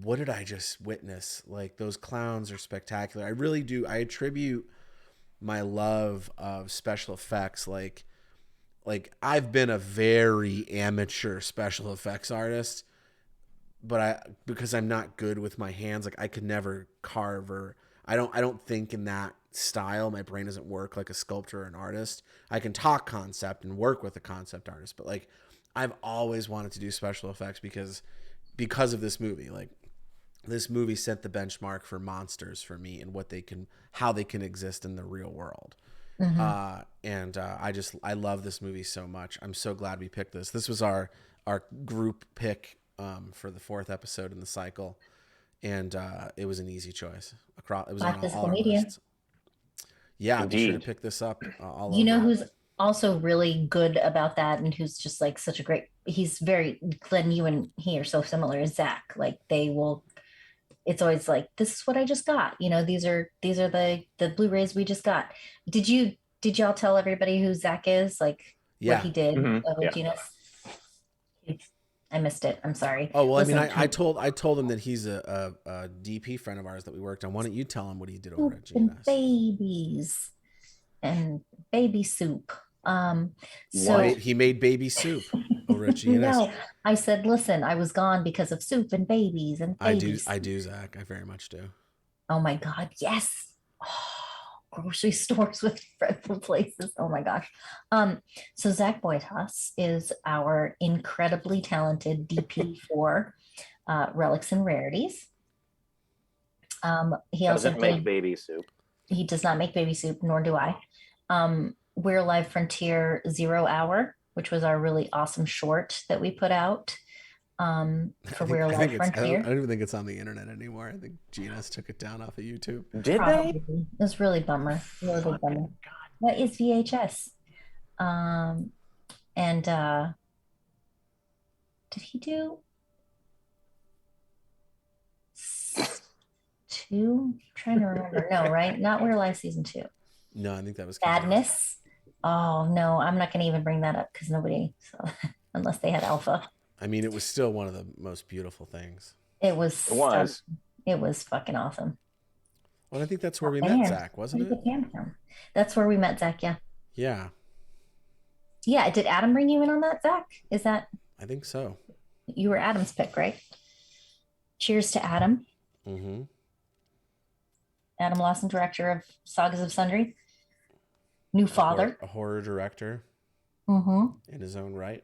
what did I just witness? Like, those clowns are spectacular. I really do. I attribute my love of special effects. Like I've been a very amateur special effects artist, but because I'm not good with my hands, like I could never carve or I don't think in that style. My brain doesn't work like a sculptor or an artist. I can talk concept and work with a concept artist, but like I've always wanted to do special effects because of this movie. Like this movie set the benchmark for monsters for me and how they can exist in the real world. I love this movie so much. I'm so glad we picked this. This was our group pick for the 4th episode in the cycle. and it was an easy choice. It was By on all physical our media. lists. Yeah, be sure to Indeed. pick this up all You know over. who's also really good about that and who's just like such a great, he's very, Glenn, you and he are so similar, is Zach. Like they will, it's always like, this is what I just got. You know, these are the Blu-rays we just got. Did y'all tell everybody who Zach is? Like what Yeah. he did with Yeah. Gina? I missed it. I'm sorry. Oh well, Listen, I mean, I told him that he's a DP friend of ours that we worked on. Why don't you tell him what he did over at and GNS? babies and baby soup. So He made baby soup over at GNS. no, I said, listen, I was gone because of soup and babies and I babies. do, Zach. I very much do. Oh my God, yes. Oh, grocery stores with dreadful places. Oh my gosh. So Zach Boytas is our incredibly talented DP for Relics and Rarities. He also Doesn't make did, baby soup. he does not make baby soup, nor do I. We're Live Frontier 0 Hour, which was our really awesome short that we put out for We're Live Frontier. I don't even think it's on the internet anymore. I think GNS took it down off of YouTube. Did Probably. they? It was really bummer. Really big bummer. That is VHS. And did he do two? I'm trying to remember. No, right? Not We're Live season 2. No, I think that was Sadness. Oh no, I'm not going to even bring that up because nobody, so, unless they had Alpha. I mean, it was still one of the most beautiful things. It was. It was. It was fucking awesome. Well, I think that's where we met Zach, wasn't it? That's where we met Zach. Yeah. Yeah. Yeah. Did Adam bring you in on that, Zach? Is that? I think so. You were Adam's pick, right? Cheers to Adam. Mm-hmm. Adam Lawson, director of Sagas of Sundry. New father. A horror director. Mm-hmm. In his own right.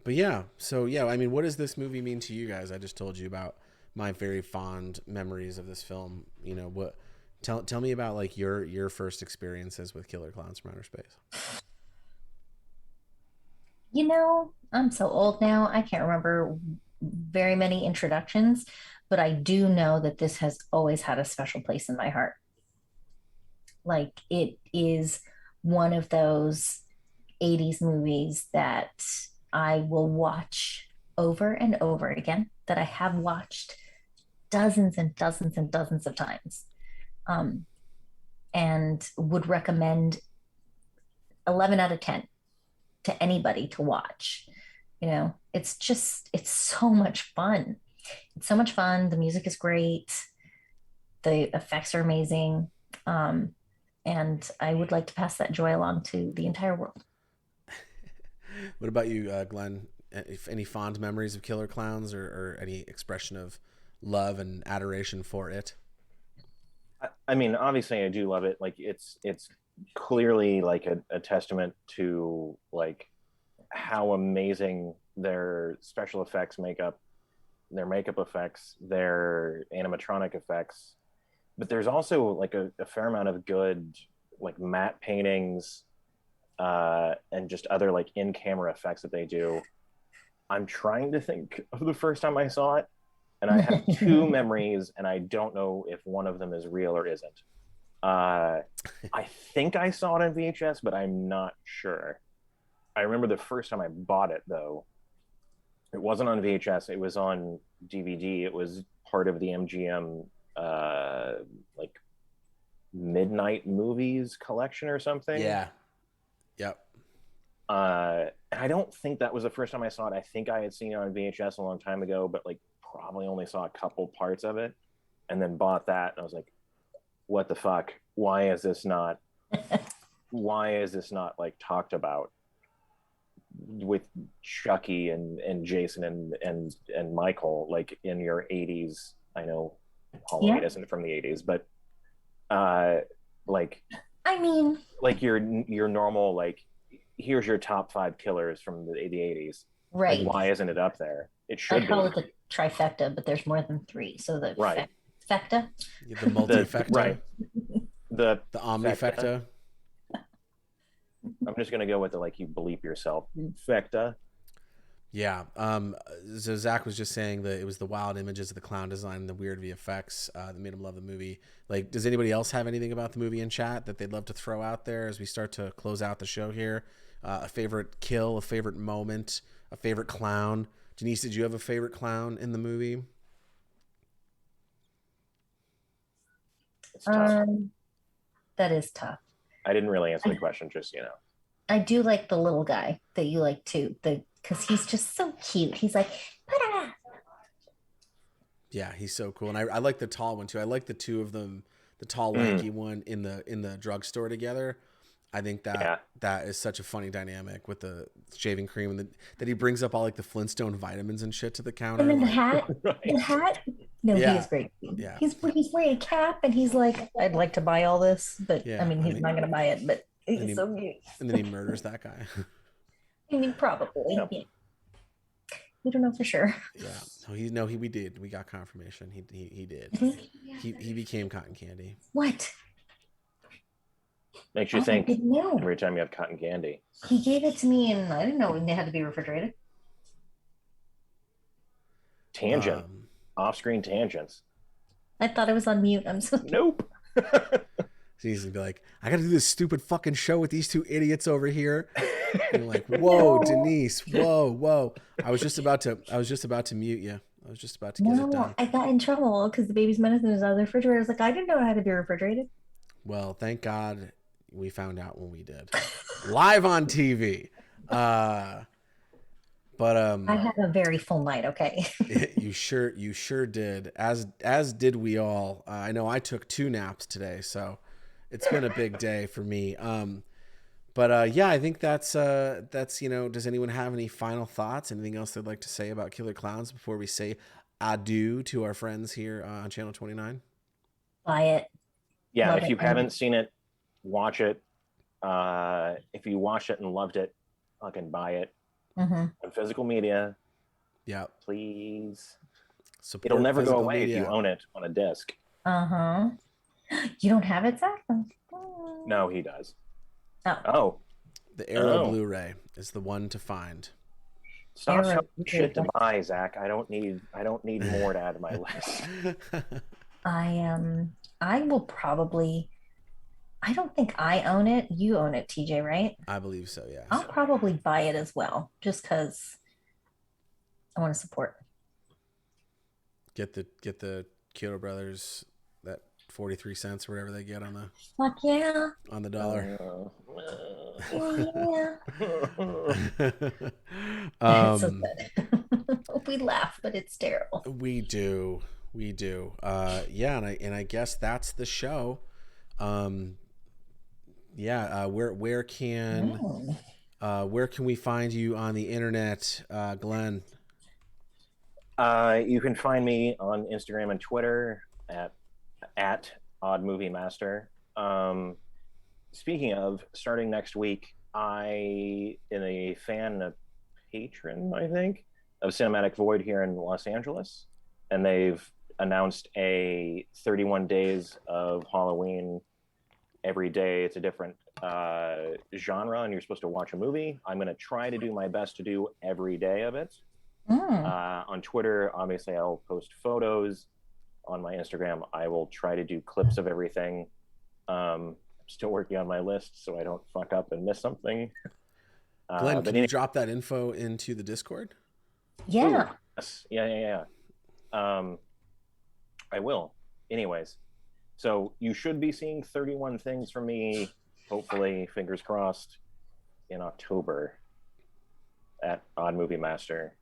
But yeah, so yeah, I mean, what does this movie mean to you guys? I just told you about my very fond memories of this film. You know, what tell me about like your first experiences with Killer Klowns from Outer Space. You know, I'm so old now. I can't remember very many introductions, but I do know that this has always had a special place in my heart. Like it is one of those 80s movies that I will watch over and over again, that I have watched dozens and dozens and dozens of times, and would recommend 11 out of 10 to anybody to watch. You know, it's so much fun. It's so much fun. The music is great. The effects are amazing. And I would like to pass that joy along to the entire world. What about you, Glenn? If any fond memories of Killer Klowns or any expression of love and adoration for it? I mean, obviously I do love it. Like it's clearly like a testament to like how amazing their special effects their makeup effects, their animatronic effects. But there's also like a fair amount of good like matte paintings and just other like in-camera effects that they do. I'm trying to think of the first time I saw it, and I have two memories, and I don't know if one of them is real or isn't. I think I saw it on VHS, but I'm not sure. I remember the first time I bought it, though. It wasn't on VHS. It was on DVD. It was part of the MGM like midnight movies collection or something. Yeah. Yep. I don't think that was the first time I saw it. I think I had seen it on VHS a long time ago, but like probably only saw a couple parts of it, and then bought that. And I was like, "What the fuck? Why is this not like talked about with Chucky and Jason and Michael like in your 80s?" I know Halloween isn't from the 80s, but like I mean, like your normal like here's your top 5 killers from the 80s. Right. Like, why isn't it up there? It should I call it the trifecta, but there's more than 3. So the right. Fecta. The multi-fecta. Right. The omnifecta. I'm just gonna go with the like you bleep yourself. Infecta. Yeah. So Zach was just saying that it was the wild images of the clown design and the weird VFX that made him love the movie. Like, does anybody else have anything about the movie in chat that they'd love to throw out there as we start to close out the show here? A favorite kill, a favorite moment, a favorite clown. Denise, did you have a favorite clown in the movie? It's tough. That is tough. I didn't really answer the question, just I do like the little guy that you like too, because he's just so cute. He's like, "Pa-da-da." Yeah, he's so cool, and I like the tall one too. I like the two of them, the tall lanky one in the drugstore together. I think that is such a funny dynamic with the shaving cream and that he brings up all like the Flintstone vitamins and shit to the counter. And then like, the hat. No, Yeah. he is great. Yeah. He's wearing a cap, and he's like, "I'd like to buy all this," but Yeah, I mean, he's not going to buy it. But he's so cute. And then he murders that guy. I mean, probably. Yep. Yeah. We don't know for sure. Yeah. We did. We got confirmation. He did. He became cotton candy. What? Makes you I think didn't know. every time you have cotton candy. He gave it to me, and I didn't know they had to be refrigerated. Tangent. Off-screen tangents. I thought I was on mute. I'm so Nope. So he's gonna be like, I gotta do this stupid fucking show with these two idiots over here. And you're like, whoa, Denise, whoa. I was just about to mute you. I was just about to get it done. I got in trouble because the baby's medicine was out of the refrigerator. I was like, I didn't know it had to be refrigerated. Well, thank God we found out when we did. Live on TV. But I had a very full night, okay. you sure did. As did we all. I know I took 2 naps today, so it's been a big day for me. But yeah, I think that's does anyone have any final thoughts? Anything else they'd like to say about Killer Klowns before we say adieu to our friends here on Channel 29? Buy it. Yeah, Love if you it. haven't seen it, watch it. If you watched it and loved it, fucking buy it on physical media. Yeah, please. Support It'll never go physical away media. if you own it on a disc. You don't have it, Zach? No, he does. Oh. The Arrow Blu-ray is the one to find. Stop showing shit to buy, Zach. I don't need more to add to my list. I will probably. I don't think I own it. You own it, TJ, right? I believe so. Yeah. I'll probably buy it as well, just because I want to support. Get the Kyoto Brothers that 43 cents or whatever they get on the. Fuck yeah. On the dollar. It's so good. We laugh, but it's terrible. We do. Yeah, and I guess that's the show. Where can we find you on the internet, Glenn? You can find me on Instagram and Twitter at Odd Movie Master. Speaking of, starting next week, I am a patron, I think, of Cinematic Void here in Los Angeles, and they've announced a 31 days of Halloween. Every day it's a different genre, and you're supposed to watch a movie. I'm going to try to do my best to do every day of it. On Twitter, obviously, I'll post photos. On my Instagram, I will try to do clips of everything. I'm still working on my list so I don't fuck up and miss something. Glenn, can you drop that info into the Discord? Yeah. Yeah. I will. Anyways, so you should be seeing 31 things from me, hopefully, fingers crossed, in October at Odd Movie Master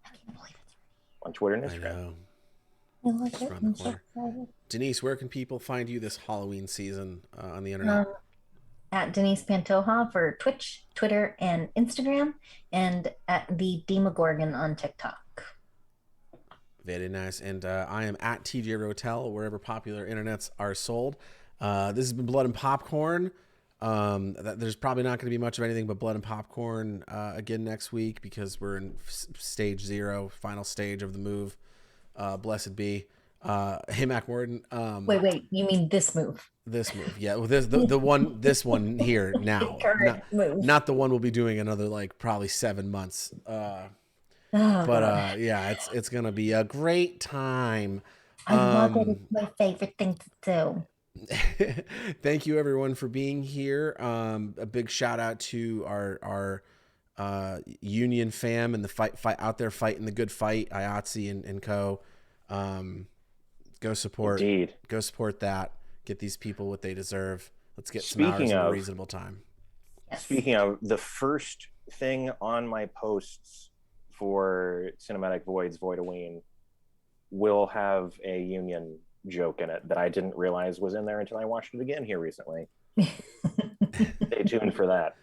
on Twitter and Instagram. Just around the corner. Denise, where can people find you this Halloween season on the internet? At Denise Pantoja for Twitch, Twitter, and Instagram, and at the Demogorgon on TikTok. Very nice. And I am at TJ Rotell, wherever popular internets are sold. This has been Blood and Popcorn. There's probably not going to be much of anything but Blood and Popcorn again next week because we're in stage 0, final stage of the move. Blessed be. Hey, Mac Warden. Wait. You mean this move? This move, yeah. Well, this one here now, Current move. not the one we'll be doing another like probably 7 months. Oh, But God. yeah, it's gonna be a great time. I love it. It's my favorite thing to do. Thank you everyone for being here. A big shout out to our union fam and the fight out there fighting the good fight, IATSE and co. Go support. Indeed. Go support that. Get these people what they deserve. Let's get some Speaking hours in a of- reasonable time. Yes. Speaking of, the first thing on my posts for Cinematic Voids Voidoween will have a union joke in it that I didn't realize was in there until I watched it again here recently. Stay tuned for that.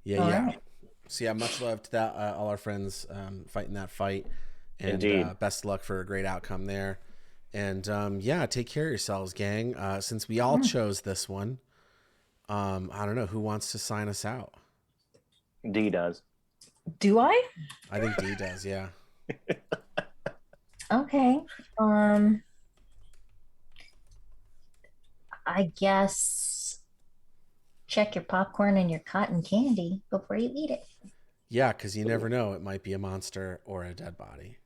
Yeah, All yeah. right. So yeah, much love to that all our friends fighting that fight, and Indeed. best of luck for a great outcome there. And yeah, take care of yourselves, gang. Since we all chose this one, I don't know who wants to sign us out. D does. Do I? I think D does. Yeah. Okay. I guess check your popcorn and your cotton candy before you eat it. Yeah, because you never know. It might be a monster or a dead body.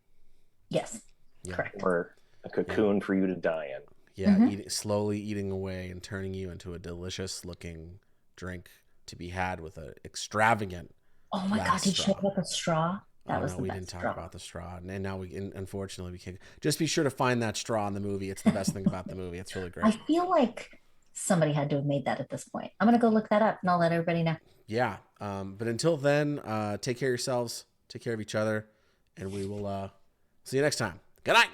Yes. Yeah. Correct. Or a cocoon for you to die in. Yeah, slowly eating away and turning you into a delicious looking drink to be had with an extravagant. Oh my God, last did you straw. know about the straw? That was no, the we best didn't talk straw. about the straw, and now unfortunately we can. Just be sure to find that straw in the movie. It's the best thing about the movie. It's really great. I feel like somebody had to have made that at this point. I'm gonna go look that up and I'll let everybody know. Yeah. But until then, take care of yourselves, take care of each other, and we will see you next time. Good night.